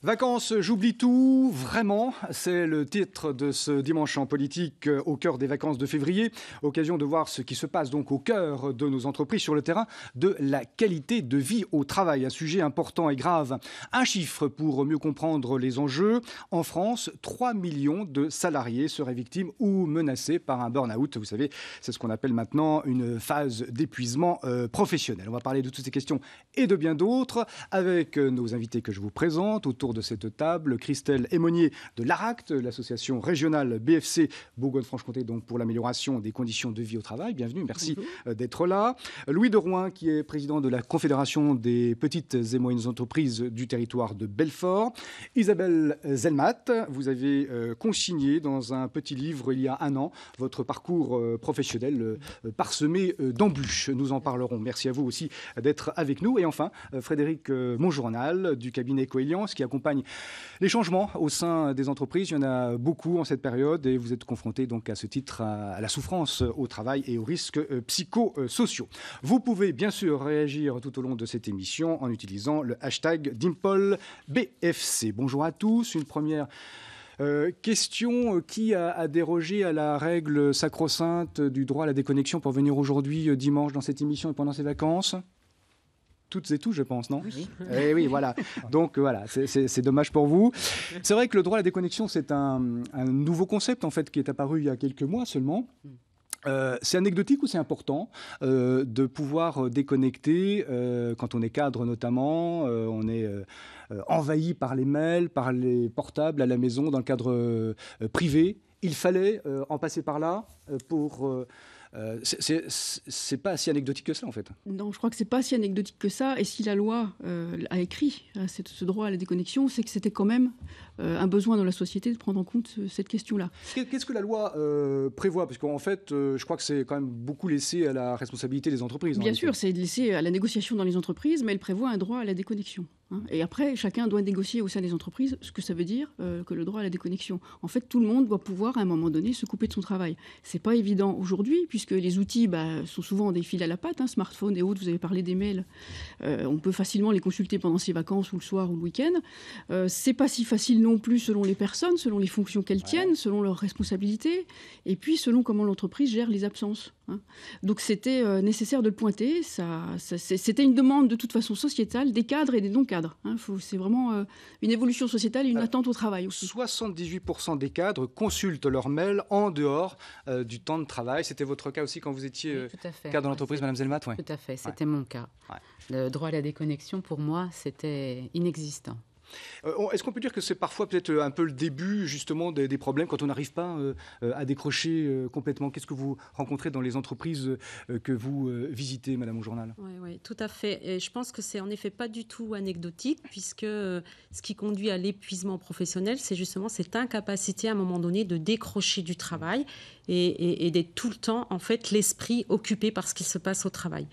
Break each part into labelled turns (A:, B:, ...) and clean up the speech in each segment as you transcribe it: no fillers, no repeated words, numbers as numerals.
A: Vacances, j'oublie tout, vraiment, c'est le titre de ce dimanche en politique au cœur des vacances de février. Occasion de voir ce qui se passe donc au cœur de nos entreprises sur le terrain de la qualité de vie au travail. Un sujet important et grave. Un chiffre pour mieux comprendre les enjeux. En France, 3 millions de salariés seraient victimes ou menacés par un burn-out. Vous savez, c'est ce qu'on appelle maintenant une phase d'épuisement professionnel. On va parler de toutes ces questions et de bien d'autres avec nos invités que je vous présente autour de cette table. Christelle Aymonier de l'ARACT, l'association régionale BFC Bourgogne-Franche-Comté, donc pour l'amélioration des conditions de vie au travail. Bienvenue, merci d'être là. Louis de Rouen, qui est président de la Confédération des petites et moyennes entreprises du territoire de Belfort. Isabelle Zelmat, vous avez consigné dans un petit livre il y a un an votre parcours professionnel parsemé d'embûches. Nous en parlerons. Merci à vous aussi d'être avec nous. Et enfin, Frédéric Monjournal du cabinet Coeliance, qui accompagne les changements au sein des entreprises. Il y en a beaucoup en cette période et vous êtes confrontés donc à ce titre à la souffrance au travail et aux risques psychosociaux. Vous pouvez bien sûr réagir tout au long de cette émission en utilisant le hashtag #DimpolBFC. Bonjour à tous. Une première question, qui a dérogé à la règle sacro-sainte du droit à la déconnexion pour venir aujourd'hui dimanche dans cette émission et pendant ses vacances ? Toutes et tous, je pense, non ? Oui. Eh oui, voilà. Donc voilà, c'est dommage pour vous. C'est vrai que le droit à la déconnexion, c'est un nouveau concept en fait qui est apparu il y a quelques mois seulement. C'est anecdotique ou c'est important de pouvoir déconnecter quand on est cadre notamment, on est envahi par les mails, par les portables à la maison dans le cadre privé. Il fallait en passer par là pour... c'est pas si anecdotique que ça en fait.
B: Non, je crois que c'est pas si anecdotique que ça. Et si la loi a écrit ce droit à la déconnexion, c'est que c'était quand même un besoin dans la société de prendre en compte cette question-là.
A: Qu'est-ce que la loi prévoit ? Parce qu'en fait, je crois que c'est quand même beaucoup laissé à la responsabilité des entreprises.
B: Bien sûr, c'est laissé à la négociation dans les entreprises, mais elle prévoit un droit à la déconnexion. Et après, chacun doit négocier au sein des entreprises ce que ça veut dire que le droit à la déconnexion. En fait, tout le monde doit pouvoir, à un moment donné, se couper de son travail. C'est pas évident aujourd'hui, puisque les outils sont souvent des fils à la patte, smartphones et autres. Vous avez parlé des mails. On peut facilement les consulter pendant ses vacances ou le soir ou le week-end. C'est pas si facile non plus selon les personnes, selon les fonctions qu'elles tiennent, selon leurs responsabilités, et puis selon comment l'entreprise gère les absences. Donc c'était nécessaire de le pointer. C'était une demande de toute façon sociétale des cadres et des non-cadres. C'est vraiment une évolution sociétale et une attente au travail aussi.
A: 78% des cadres consultent leurs mails en dehors du temps de travail. C'était votre cas aussi quand vous étiez cadre dans l'entreprise, Madame Zelmat ?
C: Tout à fait, c'était mon cas. Ouais. Le droit à la déconnexion, pour moi, c'était inexistant.
A: Est-ce qu'on peut dire que c'est parfois peut-être un peu le début justement des problèmes quand on n'arrive pas à décrocher complètement ? Qu'est-ce que vous rencontrez dans les entreprises que vous visitez, Madame Monjournal ?
D: Oui, tout à fait. Et je pense que c'est en effet pas du tout anecdotique, puisque ce qui conduit à l'épuisement professionnel, c'est justement cette incapacité à un moment donné de décrocher du travail et d'être tout le temps en fait l'esprit occupé par ce qui se passe au travail.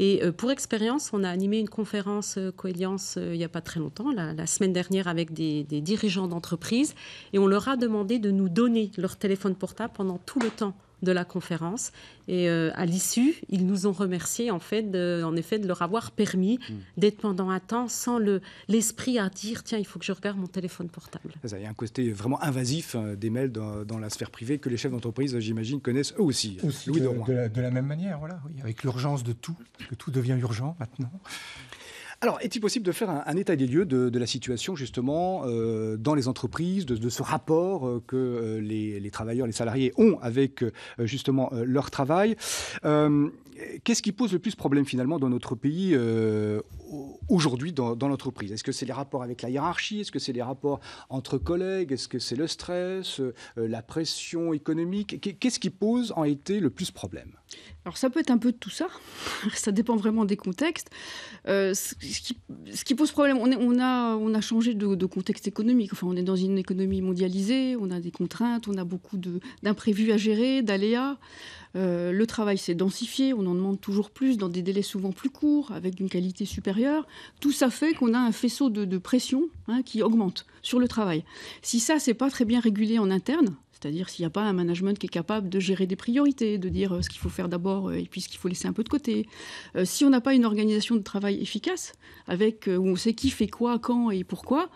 D: Et pour expérience, on a animé une conférence Coeliance il n'y a pas très longtemps, la semaine dernière, avec des dirigeants d'entreprise, et on leur a demandé de nous donner leur téléphone portable pendant tout le temps de la conférence. Et à l'issue, ils nous ont remerciés en effet de leur avoir permis d'être pendant un temps sans l'esprit à dire tiens, il faut que je regarde mon téléphone portable.
A: Il y a un côté vraiment invasif des mails dans la sphère privée que les chefs d'entreprise, j'imagine, connaissent eux aussi.
E: Louis de la même manière, voilà, oui, avec l'urgence de tout, parce que tout devient urgent maintenant.
A: Alors, est-il possible de faire un état des lieux de la situation, justement, dans les entreprises, de ce rapport que les travailleurs, les salariés ont avec, justement, leur travail ? Qu'est-ce qui pose le plus problème, finalement, dans notre pays aujourd'hui dans l'entreprise ? Est-ce que c'est les rapports avec la hiérarchie ? Est-ce que c'est les rapports entre collègues ? Est-ce que c'est le stress, la pression économique ? Qu'est-ce qui pose, en été, le plus problème ?
B: Alors ça peut être un peu de tout ça, ça dépend vraiment des contextes. Ce qui pose problème, on a changé de contexte économique. Enfin, on est dans une économie mondialisée, on a des contraintes, on a beaucoup d'imprévus à gérer, d'aléas. Le travail s'est densifié, on en demande toujours plus, dans des délais souvent plus courts, avec une qualité supérieure. Tout ça fait qu'on a un faisceau de pression qui augmente sur le travail. Si ça, c'est pas très bien régulé en interne, c'est-à-dire s'il n'y a pas un management qui est capable de gérer des priorités, de dire ce qu'il faut faire d'abord et puis ce qu'il faut laisser un peu de côté. Si on n'a pas une organisation de travail efficace, avec où on sait qui fait quoi, quand et pourquoi,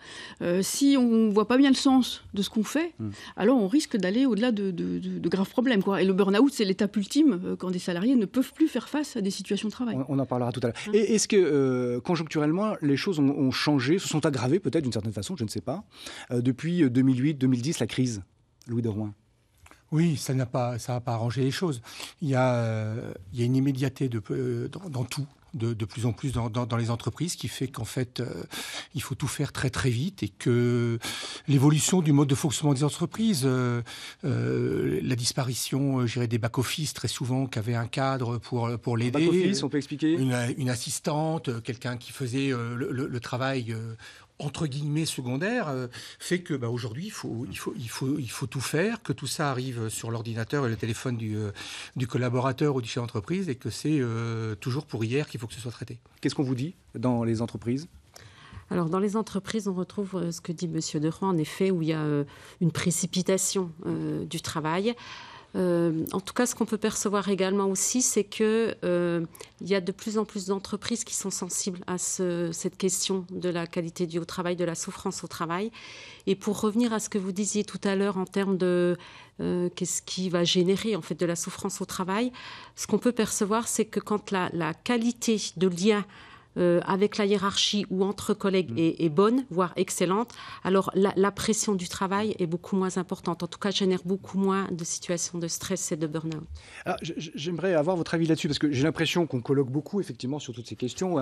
B: si on ne voit pas bien le sens de ce qu'on fait, alors on risque d'aller au-delà de graves problèmes, quoi. Et le burn-out, c'est l'étape ultime quand des salariés ne peuvent plus faire face à des situations de travail.
A: On en parlera tout à l'heure. Et est-ce que, conjoncturellement, les choses ont changé, se sont aggravées peut-être d'une certaine façon, je ne sais pas, depuis 2008-2010, la crise, Louis de Rouen?
E: Oui, ça n'a pas arrangé les choses. Il y a une immédiateté dans tout, de plus en plus dans les entreprises, qui fait qu'en fait, il faut tout faire très très vite, et que l'évolution du mode de fonctionnement des entreprises, la disparition, je dirais, des back-office très souvent, qui avait un cadre pour l'aider.
A: Back-office, on peut expliquer?
E: Une assistante, quelqu'un qui faisait le travail entre guillemets secondaire, fait que aujourd'hui il faut tout faire, que tout ça arrive sur l'ordinateur et le téléphone du collaborateur ou du chef d'entreprise, et que c'est toujours pour hier qu'il faut que ce soit traité.
A: Qu'est-ce qu'on vous dit dans les entreprises?
D: Alors, dans les entreprises, on retrouve ce que dit M. De Rouen, en effet, où il y a une précipitation du travail. En tout cas, ce qu'on peut percevoir également aussi, c'est qu'il y a de plus en plus d'entreprises qui sont sensibles à cette question de la qualité du travail, de la souffrance au travail. Et pour revenir à ce que vous disiez tout à l'heure en termes de qu'est-ce qui va générer en fait de la souffrance au travail, ce qu'on peut percevoir, c'est que quand la qualité de lien avec la hiérarchie ou entre collègues est bonne, voire excellente, alors la pression du travail est beaucoup moins importante. En tout cas, génère beaucoup moins de situations de stress et de burn-out.
A: Alors, j'aimerais avoir votre avis là-dessus, parce que j'ai l'impression qu'on colloque beaucoup, effectivement, sur toutes ces questions.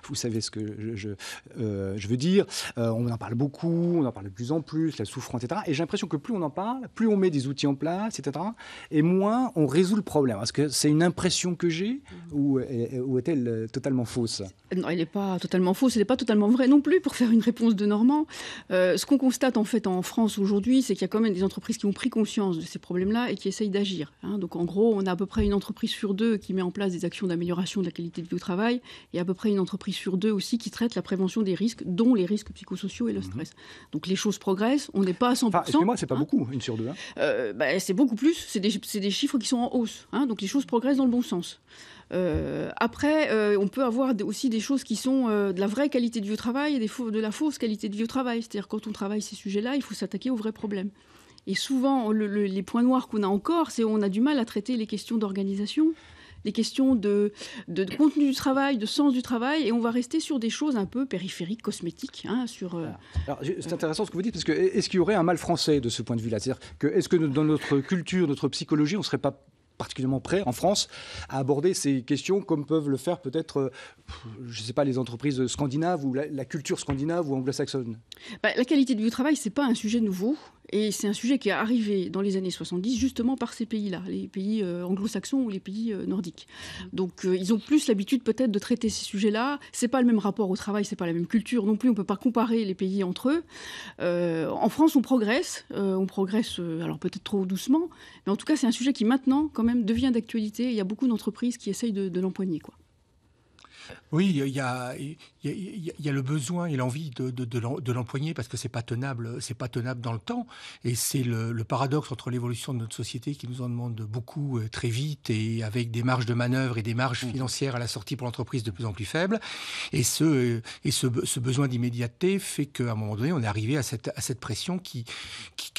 A: Vous savez ce que je veux dire. On en parle beaucoup, on en parle de plus en plus, la souffrance, etc. Et j'ai l'impression que plus on en parle, plus on met des outils en place, etc., et moins on résout le problème. Est-ce que c'est une impression que j'ai, ou est-elle totalement fausse?
B: Non, elle n'est pas totalement fausse, elle n'est pas totalement vraie non plus, pour faire une réponse de Normand. Ce qu'on constate en fait en France aujourd'hui, c'est qu'il y a quand même des entreprises qui ont pris conscience de ces problèmes-là et qui essayent d'agir. Donc en gros, on a à peu près une entreprise sur deux qui met en place des actions d'amélioration de la qualité de vie au travail, et à peu près une entreprise sur deux aussi qui traite la prévention des risques, dont les risques psychosociaux et le stress. Donc les choses progressent, on n'est pas à 100%.
A: Enfin, excusez-moi, c'est pas beaucoup, une sur deux.
B: C'est beaucoup plus, c'est des chiffres qui sont en hausse. Donc les choses progressent dans le bon sens. Après, on peut avoir aussi des choses qui sont de la vraie qualité de vie au travail et de la fausse qualité de vie au travail. C'est-à-dire, quand on travaille ces sujets-là, il faut s'attaquer aux vrais problèmes. Et souvent, les points noirs qu'on a encore, c'est qu'on a du mal à traiter les questions d'organisation, les questions de contenu du travail, de sens du travail, et on va rester sur des choses un peu périphériques, cosmétiques. Alors,
A: c'est intéressant ce que vous dites, parce que est-ce qu'il y aurait un mal français de ce point de vue-là? C'est-à-dire est-ce que dans notre culture, notre psychologie, on ne serait pas particulièrement prêt en France à aborder ces questions comme peuvent le faire peut-être, je ne sais pas, les entreprises scandinaves ou la culture scandinave ou anglo-saxonne?
B: La qualité de vie au travail, ce n'est pas un sujet nouveau. Et c'est un sujet qui est arrivé dans les années 70 justement par ces pays-là, les pays anglo-saxons ou les pays nordiques. Donc ils ont plus l'habitude peut-être de traiter ces sujets-là. C'est pas le même rapport au travail, c'est pas la même culture non plus. On peut pas comparer les pays entre eux. En France, on progresse, alors peut-être trop doucement, mais en tout cas c'est un sujet qui maintenant quand même devient d'actualité. Il y a beaucoup d'entreprises qui essayent de l'empoigner, quoi.
E: Oui, il y a le besoin et l'envie de l'empoigner, parce que c'est pas tenable dans le temps. Et c'est le paradoxe entre l'évolution de notre société, qui nous en demande beaucoup très vite, et avec des marges de manœuvre et des marges financières à la sortie pour l'entreprise de plus en plus faibles. Et ce besoin d'immédiateté fait qu'à un moment donné, on est arrivé à cette pression qui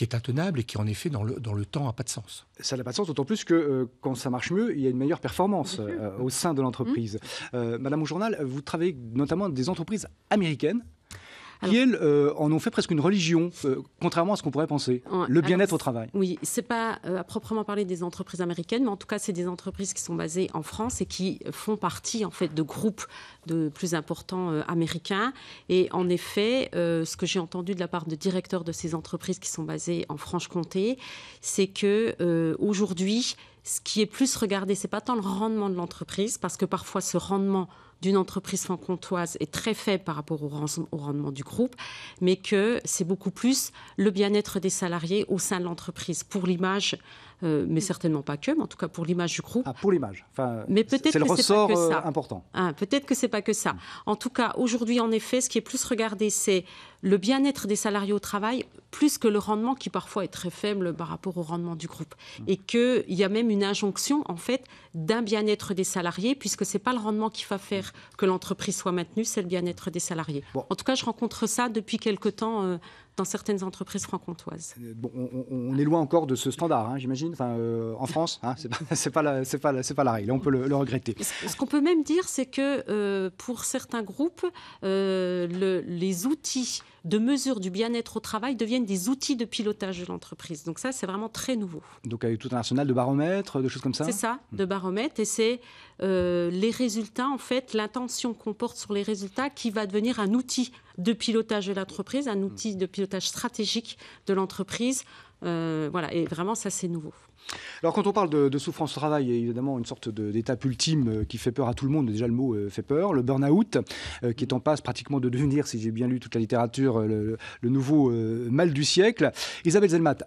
E: est intenable et qui, en effet, dans le temps, n'a pas de sens.
A: Ça n'a pas de sens, d'autant plus que quand ça marche mieux, il y a une meilleure performance au sein de l'entreprise. Madame Aujournal, vous travaillez notamment dans des entreprises américaines qui, elles, en ont fait presque une religion, contrairement à ce qu'on pourrait penser, le bien-être au travail.
D: Oui, ce n'est pas à proprement parler des entreprises américaines, mais en tout cas, c'est des entreprises qui sont basées en France et qui font partie, en fait, de groupes de plus importants américains. Et en effet, ce que j'ai entendu de la part de directeurs de ces entreprises qui sont basées en Franche-Comté, c'est qu'aujourd'hui, ce qui est plus regardé, c'est pas tant le rendement de l'entreprise, parce que parfois ce rendement d'une entreprise franc-comtoise est très faible par rapport au rendement du groupe, mais que c'est beaucoup plus le bien-être des salariés au sein de l'entreprise, pour l'image, mais certainement pas que, mais en tout cas pour l'image du groupe.
A: Ah, pour l'image. Enfin,
D: mais peut-être
A: c'est le
D: que
A: ressort
D: c'est pas que ça.
A: Important.
D: Peut-être que c'est pas que ça. En tout cas, aujourd'hui, en effet, ce qui est plus regardé, c'est le bien-être des salariés au travail, plus que le rendement qui parfois est très faible par rapport au rendement du groupe. Et qu'il y a même une injonction, en fait, d'un bien-être des salariés, puisque c'est pas le rendement qui va faire que l'entreprise soit maintenue, c'est le bien-être des salariés. Bon. En tout cas, je rencontre ça depuis quelque temps dans certaines entreprises franc-comtoises.
A: Bon, on est loin encore de ce standard, j'imagine. Enfin, en France, c'est pas la règle. On peut le regretter.
D: Ce qu'on peut même dire, c'est que pour certains groupes, les outils de mesure du bien-être au travail deviennent des outils de pilotage de l'entreprise. Donc ça, c'est vraiment très nouveau.
A: Donc avec tout un arsenal de baromètres, de choses comme ça.
D: C'est ça, de baromètres, et c'est les résultats, en fait, l'intention qu'on porte sur les résultats qui va devenir un outil de pilotage de l'entreprise, un outil de pilotage stratégique de l'entreprise. Voilà, et vraiment, ça, c'est nouveau.
A: Alors, quand on parle de souffrance au travail, il y a évidemment une sorte d'étape ultime qui fait peur à tout le monde. Déjà, le mot fait peur. Le burn-out, qui est en passe pratiquement de devenir, si j'ai bien lu toute la littérature, le nouveau mal du siècle. Isabelle Zelmat,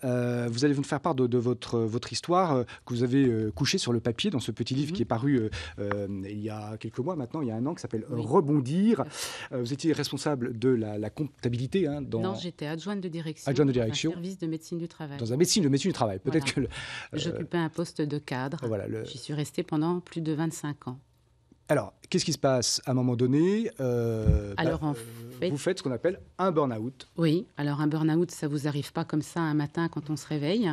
A: vous allez nous faire part de votre histoire que vous avez couchée sur le papier dans ce petit livre qui est paru il y a quelques mois maintenant, il y a un an, qui s'appelle Rebondir. Vous étiez responsable de la comptabilité.
C: Non, j'étais adjointe de direction.
A: Adjointe de direction.
C: Dans un service de médecine du travail.
A: Dans un médecine du travail. Peut-être
C: voilà.
A: que...
C: J'occupais un poste de cadre. Voilà, j'y suis restée pendant plus de 25 ans.
A: Alors, qu'est-ce qui se passe à un moment donné
C: Alors, en fait,
A: vous faites ce qu'on appelle un burn-out.
C: Oui, alors un burn-out, ça ne vous arrive pas comme ça un matin quand on se réveille.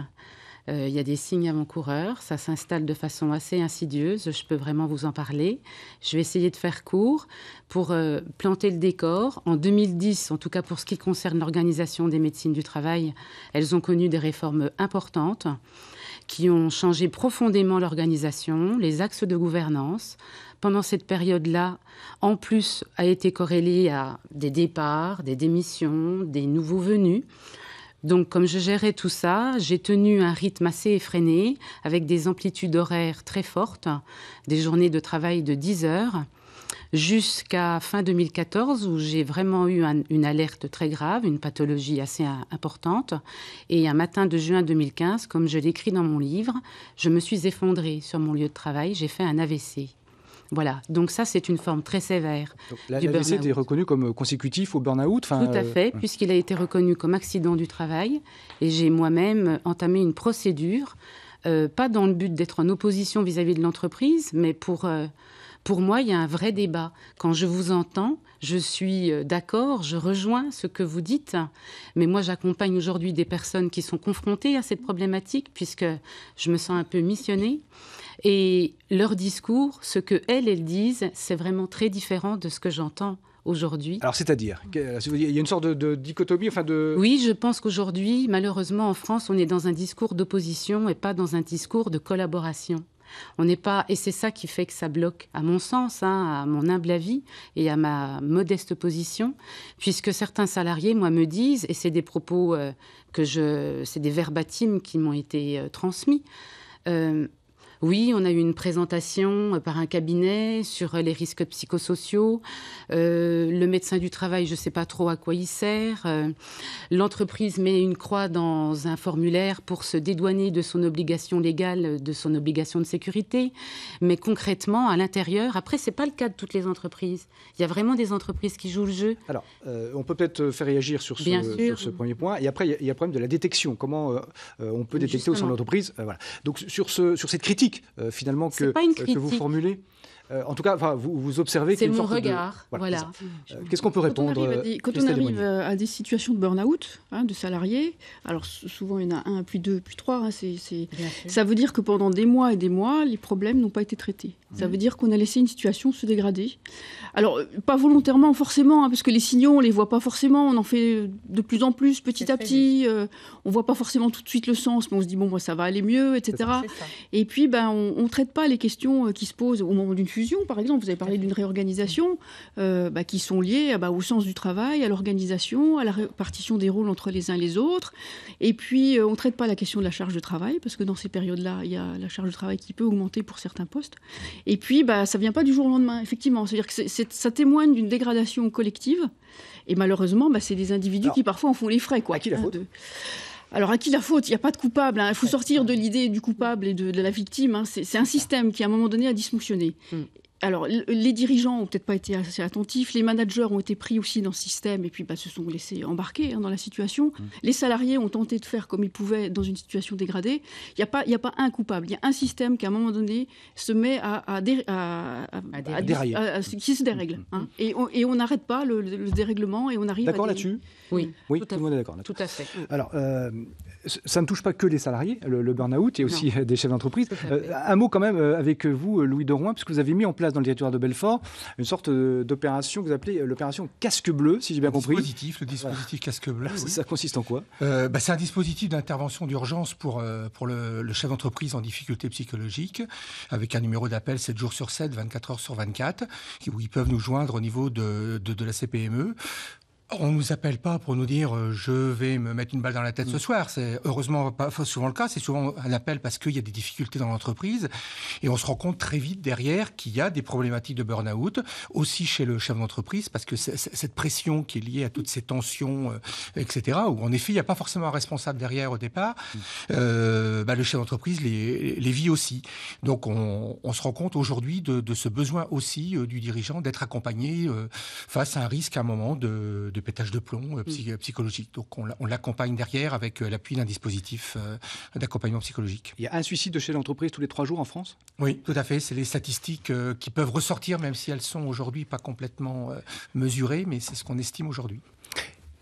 C: Il y a des signes avant-coureurs, ça s'installe de façon assez insidieuse, je peux vraiment vous en parler. Je vais essayer de faire court pour planter le décor. En 2010, en tout cas pour ce qui concerne l'organisation des médecines du travail, elles ont connu des réformes importantes qui ont changé profondément l'organisation, les axes de gouvernance. Pendant cette période-là, en plus, a été corrélé à des départs, des démissions, des nouveaux venus. Donc, comme je gérais tout ça, j'ai tenu un rythme assez effréné, avec des amplitudes horaires très fortes, des journées de travail de 10 heures, jusqu'à fin 2014, où j'ai vraiment eu une alerte très grave, une pathologie assez importante. Et un matin de juin 2015, comme je l'écris dans mon livre, je me suis effondrée sur mon lieu de travail, j'ai fait un AVC. Voilà, donc ça, c'est une forme très sévère.
A: L'AVC était reconnu comme consécutif au burn-out.
C: Tout à fait, puisqu'il a été reconnu comme accident du travail. Et j'ai moi-même entamé une procédure, pas dans le but d'être en opposition vis-à-vis de l'entreprise, mais pour moi, il y a un vrai débat. Quand je vous entends, je suis d'accord, je rejoins ce que vous dites, mais moi, j'accompagne aujourd'hui des personnes qui sont confrontées à cette problématique, puisque je me sens un peu missionnée. Et leur discours, ce qu'elles disent, c'est vraiment très différent de ce que j'entends aujourd'hui.
A: Alors, c'est-à-dire, il y a une sorte de dichotomie,
C: Oui, je pense qu'aujourd'hui, malheureusement, en France, on est dans un discours d'opposition et pas dans un discours de collaboration. On n'est pas, et c'est ça qui fait que ça bloque, à mon sens, à mon humble avis et à ma modeste position, puisque certains salariés, moi, me disent, et c'est des propos c'est des verbatims qui m'ont été transmis. Oui, on a eu une présentation par un cabinet sur les risques psychosociaux. Le médecin du travail, je ne sais pas trop à quoi il sert. L'entreprise met une croix dans un formulaire pour se dédouaner de son obligation légale, de son obligation de sécurité. Mais concrètement, à l'intérieur, après, ce n'est pas le cas de toutes les entreprises. Il y a vraiment des entreprises qui jouent le jeu.
A: Alors, on peut peut-être faire réagir sur ce premier point. Et après, il y a le problème de la détection. Comment on peut détecter au sein de l'entreprise. Voilà. Donc, sur cette critique, finalement, que vous formulez. En tout cas, vous observez
C: qu'il y a une sorte de... C'est mon regard, voilà.
A: Qu'est-ce qu'on peut répondre
B: Quand on arrive à des situations de burn-out, de salariés, alors souvent il y en a un, puis deux, puis trois, ça veut dire que pendant des mois et des mois, les problèmes n'ont pas été traités. Ça veut dire qu'on a laissé une situation se dégrader. Alors, pas volontairement forcément, parce que les signaux, on ne les voit pas forcément, on en fait de plus en plus, petit à petit, on ne voit pas forcément tout de suite le sens, mais on se dit, bon, ça va aller mieux, etc. Et puis, on ne traite pas les questions qui se posent au moment d'une fusion, fusions, par exemple. Vous avez parlé d'une réorganisation qui sont liées au sens du travail, à l'organisation, à la répartition des rôles entre les uns et les autres. Et puis, on ne traite pas la question de la charge de travail, parce que dans ces périodes-là, il y a la charge de travail qui peut augmenter pour certains postes. Et puis, ça ne vient pas du jour au lendemain, effectivement. C'est-à-dire que ça témoigne d'une dégradation collective. Et malheureusement, c'est des individus qui parfois en font les frais. Quoi,
A: à qui la faute
B: Alors, à qui la faute ? Il n'y a pas de coupable. Il faut sortir de l'idée du coupable et de la victime. C'est un système qui, à un moment donné, a dysfonctionné. Alors, les dirigeants n'ont peut-être pas été assez attentifs. Les managers ont été pris aussi dans ce système et puis se sont laissés embarquer dans la situation. Les salariés ont tenté de faire comme ils pouvaient dans une situation dégradée. Il n'y a pas un coupable. Il y a un système qui, à un moment donné, se met qui se dérègle. Et on n'arrête pas le dérèglement et on arrive
A: D'accord là-dessus ?
C: Oui,
A: tout le monde est d'accord.
C: Tout à fait.
A: Alors, ça ne touche pas que les salariés, le burn-out, il y a aussi des chefs d'entreprise. Un mot quand même avec vous, Louis de Rouen, puisque vous avez mis en place dans le territoire de Belfort une sorte d'opération que vous appelez l'opération Casque Bleu, si j'ai bien compris.
E: Le dispositif Casque Bleu.
A: Ça consiste en quoi ?
E: C'est un dispositif d'intervention d'urgence pour le chef d'entreprise en difficulté psychologique, avec un numéro d'appel 7 jours sur 7, 24 heures sur 24, où ils peuvent nous joindre au niveau de la CPME. On ne nous appelle pas pour nous dire je vais me mettre une balle dans la tête ce soir. C'est heureusement pas souvent le cas. C'est souvent un appel parce qu'il y a des difficultés dans l'entreprise. Et on se rend compte très vite derrière qu'il y a des problématiques de burn-out, aussi chez le chef d'entreprise, parce que cette pression qui est liée à toutes ces tensions, etc., où en effet il n'y a pas forcément un responsable derrière au départ, le chef d'entreprise les vit aussi. Donc on se rend compte aujourd'hui de ce besoin aussi du dirigeant d'être accompagné face à un risque à un moment de pétage de plomb psychologique. Donc on l'accompagne derrière avec l'appui d'un dispositif d'accompagnement psychologique.
A: Il y a un suicide de chef d'entreprise tous les 3 jours en France ?
E: Oui, tout à fait. C'est les statistiques qui peuvent ressortir, même si elles sont aujourd'hui pas complètement mesurées, mais c'est ce qu'on estime aujourd'hui.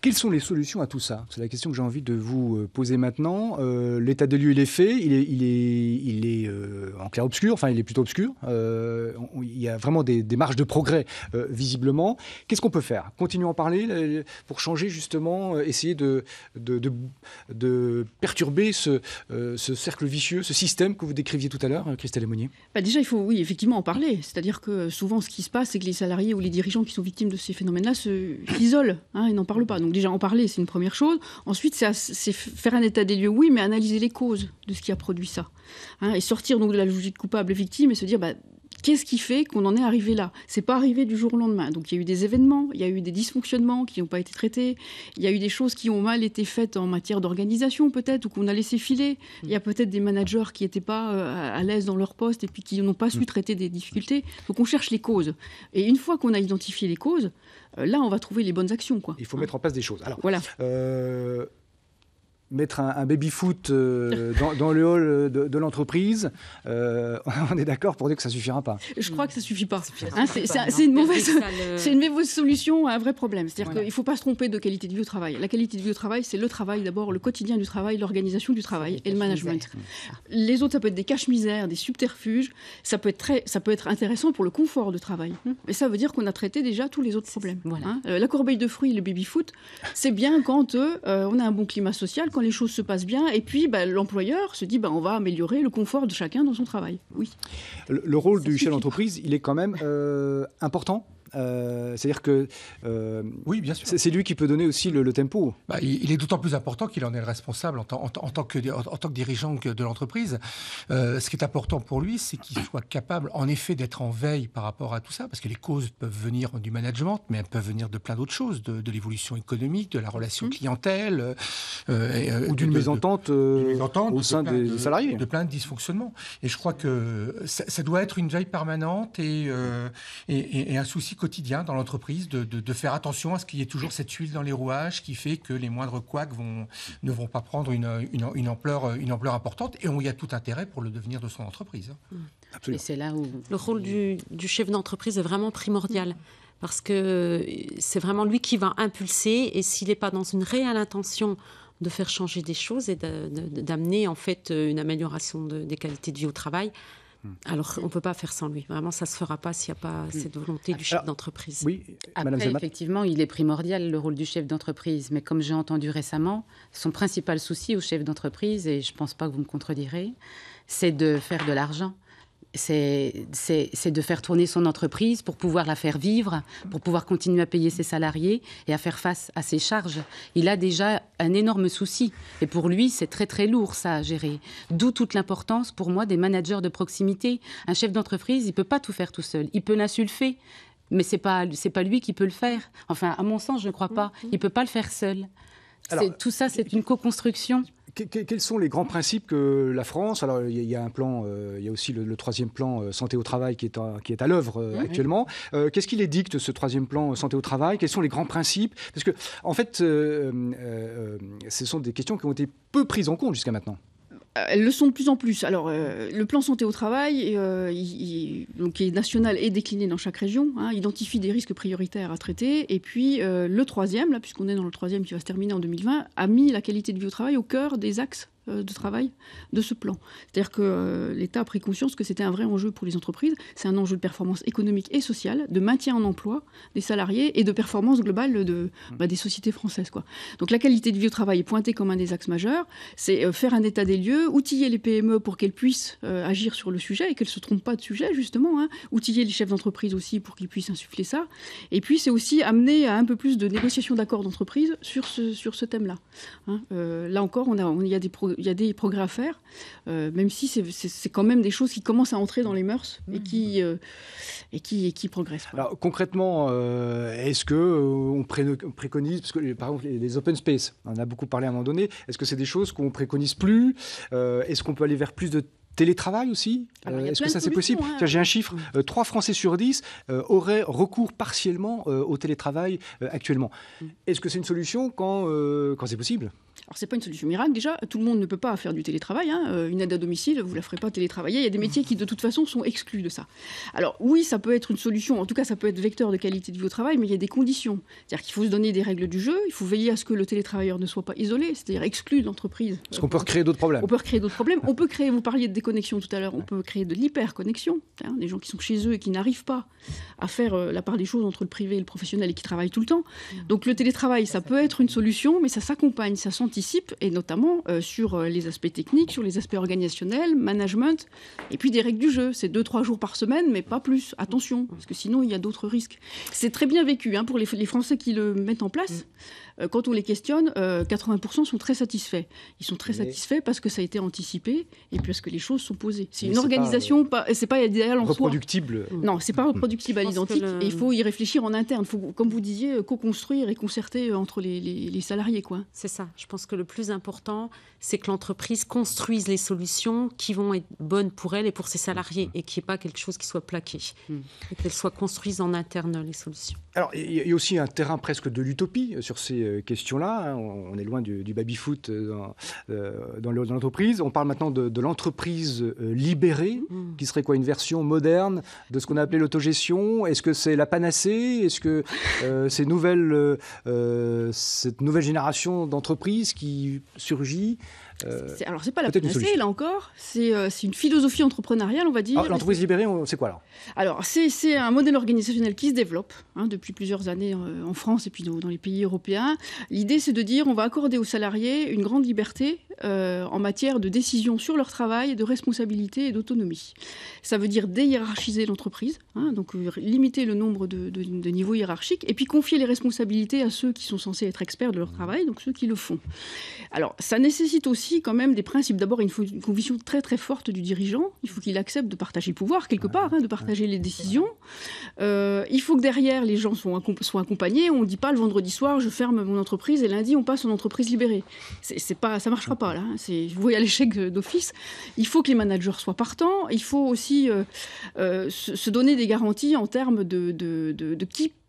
A: Quelles sont les solutions à tout ça ? C'est la question que j'ai envie de vous poser maintenant. L'état des lieux, il est fait, il est en clair-obscur, enfin il est plutôt obscur. Il y a vraiment des marges de progrès, visiblement. Qu'est-ce qu'on peut faire ? Continuer à en parler pour changer justement, essayer de perturber ce cercle vicieux, ce système que vous décriviez tout à l'heure, Christelle Aymonier.
B: Déjà, il faut effectivement en parler. C'est-à-dire que souvent, ce qui se passe, c'est que les salariés ou les dirigeants qui sont victimes de ces phénomènes-là s'isolent et n'en parlent pas. Donc déjà, en parler, c'est une première chose. Ensuite, c'est faire un état des lieux, oui, mais analyser les causes de ce qui a produit ça. Et sortir donc de la logique coupable-victime et se dire, qu'est-ce qui fait qu'on en est arrivé là ? C'est pas arrivé du jour au lendemain. Donc il y a eu des événements, il y a eu des dysfonctionnements qui n'ont pas été traités, il y a eu des choses qui ont mal été faites en matière d'organisation peut-être, ou qu'on a laissé filer. Il y a peut-être des managers qui n'étaient pas à l'aise dans leur poste et puis qui n'ont pas su traiter des difficultés. Donc on cherche les causes. Et une fois qu'on a identifié les causes, là on va trouver les bonnes actions.
A: Il faut mettre en place des choses. Alors,
B: voilà.
A: Mettre un baby-foot dans le hall de l'entreprise, on est d'accord pour dire que ça ne suffira pas.
B: Je crois que ça ne suffit pas. C'est une mauvaise solution à un vrai problème. C'est-à-dire qu'il ne faut pas se tromper de qualité de vie au travail. La qualité de vie au travail, c'est le travail d'abord, le quotidien du travail, l'organisation du travail et le management. Les autres, ça peut être des caches-misères, des subterfuges. Ça peut être intéressant pour le confort de travail. Mais ça veut dire qu'on a traité déjà tous les autres problèmes. Voilà. La corbeille de fruits, le baby-foot, c'est bien quand on a un bon climat social, quand les choses se passent bien, et puis l'employeur se dit on va améliorer le confort de chacun dans son travail. Oui.
A: Le rôle du chef d'entreprise, il est quand même important. C'est-à-dire que
E: oui, bien sûr.
A: C'est lui qui peut donner aussi le tempo.
E: Il est d'autant plus important qu'il en est le responsable en tant que dirigeant de l'entreprise. Ce qui est important pour lui, c'est qu'il soit capable, en effet, d'être en veille par rapport à tout ça, parce que les causes peuvent venir du management, mais elles peuvent venir de plein d'autres choses, de l'évolution économique, de la relation clientèle,
A: ou d'une mésentente au sein des salariés,
E: de plein de dysfonctionnements. Et je crois que ça doit être une veille permanente et un souci quotidien dans l'entreprise de faire attention à ce qu'il y ait toujours cette huile dans les rouages qui fait que les moindres couacs ne vont pas prendre une ampleur importante et on y a tout intérêt pour le devenir de son entreprise.
C: Absolument. Et c'est là où
D: le rôle du chef d'entreprise est vraiment primordial parce que c'est vraiment lui qui va impulser et s'il n'est pas dans une réelle intention de faire changer des choses et d'amener en fait une amélioration des qualités de vie au travail. Alors, on ne peut pas faire sans lui. Vraiment, ça ne se fera pas s'il n'y a pas cette volonté du chef d'entreprise.
A: Oui,
C: Après, effectivement, il est primordial, le rôle du chef d'entreprise. Mais comme j'ai entendu récemment, son principal souci au chef d'entreprise, et je ne pense pas que vous me contredirez, c'est de faire de l'argent. de faire tourner son entreprise pour pouvoir la faire vivre, pour pouvoir continuer à payer ses salariés et à faire face à ses charges. Il a déjà un énorme souci. Et pour lui, c'est très très lourd ça à gérer. D'où toute l'importance pour moi des managers de proximité. Un chef d'entreprise, il ne peut pas tout faire tout seul. Il peut l'insulfer, mais c'est pas lui qui peut le faire. Enfin, à mon sens, je ne crois pas. Il ne peut pas le faire seul. Tout ça, c'est une co-construction.
A: Quels sont les grands principes que la France... Alors, il y a un plan, il y a aussi le 3e plan santé au travail qui est à l'œuvre actuellement. Qu'est-ce qui les dicte, ce 3e plan santé au travail? Quels sont les grands principes? Parce que, en fait, ce sont des questions qui ont été peu prises en compte jusqu'à maintenant.
B: Elles le sont de plus en plus. Alors, le plan santé au travail, donc, qui est national et décliné dans chaque région, identifie des risques prioritaires à traiter. Et puis, le 3e, là, puisqu'on est dans le 3e qui va se terminer en 2020, a mis la qualité de vie au travail au cœur des axes de travail de ce plan. C'est-à-dire que l'État a pris conscience que c'était un vrai enjeu pour les entreprises. C'est un enjeu de performance économique et sociale, de maintien en emploi des salariés et de performance globale des sociétés françaises, quoi. Donc la qualité de vie au travail est pointée comme un des axes majeurs. C'est faire un état des lieux, outiller les PME pour qu'elles puissent agir sur le sujet et qu'elles ne se trompent pas de sujet, justement. Outiller les chefs d'entreprise aussi pour qu'ils puissent insuffler ça. Et puis c'est aussi amener à un peu plus de négociations d'accords d'entreprise sur ce thème-là. Là encore, il y a des progrès à faire, même si c'est quand même des choses qui commencent à entrer dans les mœurs et qui progressent. Voilà.
A: Alors, concrètement, est-ce qu'on préconise, parce que par exemple les open space, on en a beaucoup parlé à un moment donné, est-ce que c'est des choses qu'on préconise plus? Est-ce qu'on peut aller vers plus de télétravail aussi? Est-ce que ça c'est possible? J'ai un chiffre, 3 Français sur 10 auraient recours partiellement au télétravail actuellement. Est-ce que c'est une solution quand c'est possible?
B: Alors, ce n'est pas une solution miracle. Déjà, tout le monde ne peut pas faire du télétravail. Une aide à domicile, vous ne la ferez pas télétravailler. Il y a des métiers qui, de toute façon, sont exclus de ça. Alors, oui, ça peut être une solution. En tout cas, ça peut être vecteur de qualité de vie au travail, mais il y a des conditions. C'est-à-dire qu'il faut se donner des règles du jeu. Il faut veiller à ce que le télétravailleur ne soit pas isolé, c'est-à-dire exclu de l'entreprise.
A: Parce qu'on peut recréer d'autres problèmes.
B: On peut recréer d'autres problèmes. On peut créer, vous parliez de déconnexion tout à l'heure, on peut créer de l'hyperconnexion. Des gens qui sont chez eux et qui n'arrivent pas à faire la part des choses entre le privé et le professionnel et qui travaillent tout le temps. Donc, le télétravail, ça peut être une solution, mais ça s'accompagne, ça s'anticipe, et notamment sur les aspects techniques, sur les aspects organisationnels, management, et puis des règles du jeu. C'est 2-3 jours par semaine, mais pas plus. Attention, parce que sinon, il y a d'autres risques. C'est très bien vécu pour les Français qui le mettent en place. Quand on les questionne, 80% sont très satisfaits. Ils sont très satisfaits parce que ça a été anticipé et parce que les choses sont posées. C'est une organisation, c'est pas idéal en soi.
A: Reproductible.
B: Non, c'est pas reproductible à l'identique. Et il faut y réfléchir en interne. Il faut, comme vous disiez, co-construire et concerter entre les salariés, quoi.
D: C'est ça. Je pense que le plus important, c'est que l'entreprise construise les solutions qui vont être bonnes pour elle et pour ses salariés et qu'il n'y ait pas quelque chose qui soit plaqué. Et qu'elles soient construises en interne, les solutions.
A: Alors, il y a aussi un terrain presque de l'utopie sur ces questions-là. On est loin du baby-foot dans l'entreprise. On parle maintenant de l'entreprise libérée, qui serait quoi, une version moderne de ce qu'on a appelé l'autogestion. Est-ce que c'est la panacée? Est-ce que cette nouvelle génération d'entreprises qui surgit
B: alors, c'est pas la panacée, là encore. C'est une philosophie entrepreneuriale, on va dire.
A: L'entreprise libérée, c'est quoi, alors
B: c'est un modèle organisationnel qui se développe depuis plusieurs années en France et puis dans les pays européens. L'idée, c'est de dire on va accorder aux salariés une grande liberté en matière de décision sur leur travail, de responsabilité et d'autonomie. Ça veut dire déhiérarchiser l'entreprise, donc limiter le nombre de niveaux hiérarchiques, et puis confier les responsabilités à ceux qui sont censés être experts de leur travail, donc ceux qui le font. Alors, ça nécessite aussi quand même des principes. D'abord, il faut une conviction très très forte du dirigeant. Il faut qu'il accepte de partager le pouvoir quelque part, de partager les décisions. Il faut que derrière, les gens soient accompagnés. On ne dit pas le vendredi soir, je ferme mon entreprise et lundi, on passe en entreprise libérée. Ça ne marchera pas, là. Vous voyez à l'échec d'office. Il faut que les managers soient partants. Il faut aussi se donner des garanties en termes de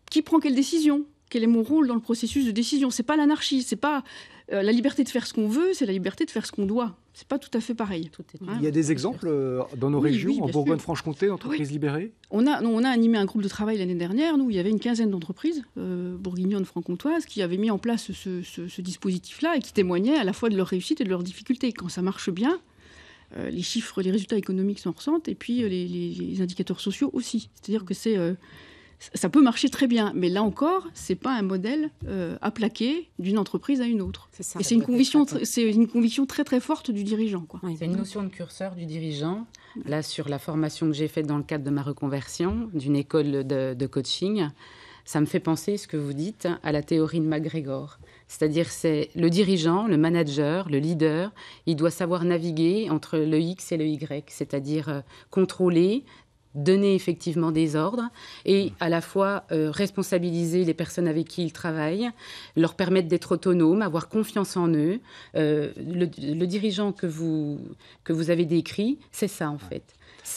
B: qui prend quelle décision. Quel est mon rôle dans le processus de décision? C'est pas l'anarchie, c'est pas la liberté de faire ce qu'on veut, c'est la liberté de faire ce qu'on doit. C'est pas tout à fait pareil.
A: Il y a des exemples dans nos régions, en Bourgogne-Franche-Comté, d'entreprises libérées?
B: On a animé un groupe de travail l'année dernière, où il y avait une quinzaine d'entreprises bourguignonnes, franc-comtoises, qui avaient mis en place ce dispositif-là et qui témoignaient à la fois de leur réussite et de leurs difficultés. Quand ça marche bien, les chiffres, les résultats économiques s'en ressentent, et puis les indicateurs sociaux aussi. C'est-à-dire que ça peut marcher très bien. Mais là encore, c'est pas un modèle à plaquer d'une entreprise à une autre.
C: C'est ça.
B: Et c'est une conviction très très forte du dirigeant, quoi.
C: C'est une notion de curseur du dirigeant. Là, sur la formation que j'ai faite dans le cadre de ma reconversion d'une école de coaching, ça me fait penser, ce que vous dites, à la théorie de McGregor. C'est-à-dire, c'est le dirigeant, le manager, le leader, il doit savoir naviguer entre le X et le Y, c'est-à-dire contrôler, donner effectivement des ordres et à la fois responsabiliser les personnes avec qui il travaille, leur permettre d'être autonomes, avoir confiance en eux. Le dirigeant que vous avez décrit, c'est ça en fait.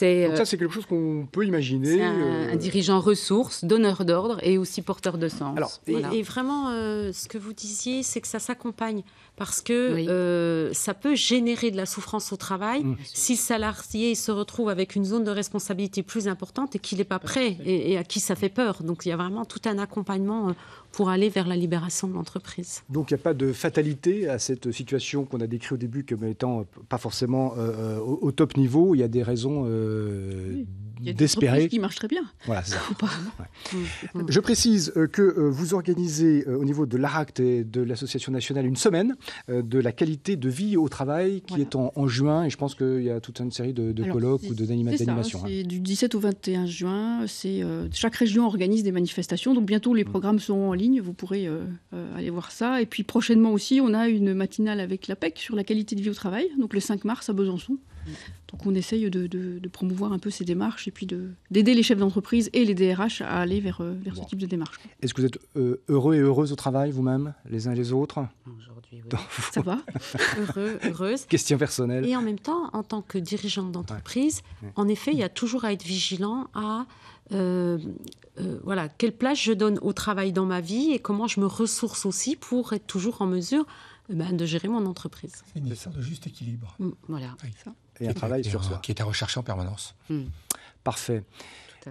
A: Donc ça, c'est quelque chose qu'on peut imaginer.
C: C'est un dirigeant ressource, donneur d'ordre et aussi porteur de sens.
D: Alors, et vraiment, ce que vous disiez, c'est que ça s'accompagne parce que ça peut générer de la souffrance au travail si le salarié se retrouve avec une zone de responsabilité plus importante et qu'il n'est pas prêt et à qui ça fait peur. Donc, il y a vraiment tout un accompagnement pour aller vers la libération de l'entreprise.
A: Donc, il n'y a pas de fatalité à cette situation qu'on a décrite au début comme étant pas forcément au top niveau. Il y a des raisons
B: il y a des
A: d'espérer.
B: entreprises qui marchent très bien.
A: Voilà, c'est ça. Je précise que vous organisez au niveau de l'ARACT et de l'Association nationale une semaine de la qualité de vie au travail qui est en juin. Et je pense qu'il y a toute une série de colloques ou d'animations.
B: C'est du 17 au 21 juin. Chaque région organise des manifestations. Donc bientôt, les programmes seront en ligne. Vous pourrez aller voir ça. Et puis prochainement aussi, on a une matinale avec l'APEC sur la qualité de vie au travail. Donc le 5 mars à Besançon. Donc on essaye de promouvoir un peu ces démarches et puis d'aider les chefs d'entreprise et les DRH à aller vers ce type de démarche.
A: Est-ce que vous êtes heureux et heureuse au travail, vous-même, les uns et les autres ?
C: Aujourd'hui, oui.
B: Ça va.
D: Heureuse.
A: Question personnelle.
D: Et en même temps, en tant que dirigeante d'entreprise, en effet, il y a toujours à être vigilant à quelle place je donne au travail dans ma vie et comment je me ressource aussi pour être toujours en mesure de gérer mon entreprise.
E: C'est une histoire de juste équilibre.
C: Voilà.
E: Oui.
A: Et un travail sur soi.
E: Qui est à rechercher en permanence.
A: Parfait.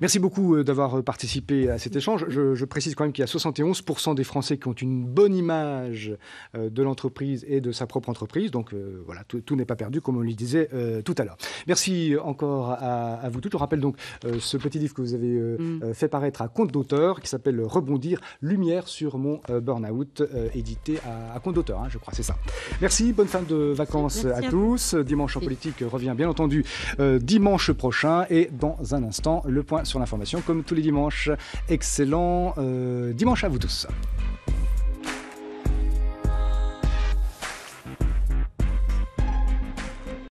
A: Merci beaucoup d'avoir participé à cet échange. Je précise quand même qu'il y a 71% des Français qui ont une bonne image de l'entreprise et de sa propre entreprise. Donc voilà, tout n'est pas perdu, comme on le disait tout à l'heure. Merci encore à vous tous. Je rappelle donc ce petit livre que vous avez fait paraître à compte d'auteur, qui s'appelle Rebondir, lumière sur mon burn-out, édité à compte d'auteur, hein, je crois, c'est ça. Merci, bonne fin de vacances à tous. Dimanche en politique revient bien entendu dimanche prochain. Et dans un instant, le point sur l'information, comme tous les dimanches. Excellent dimanche à vous tous.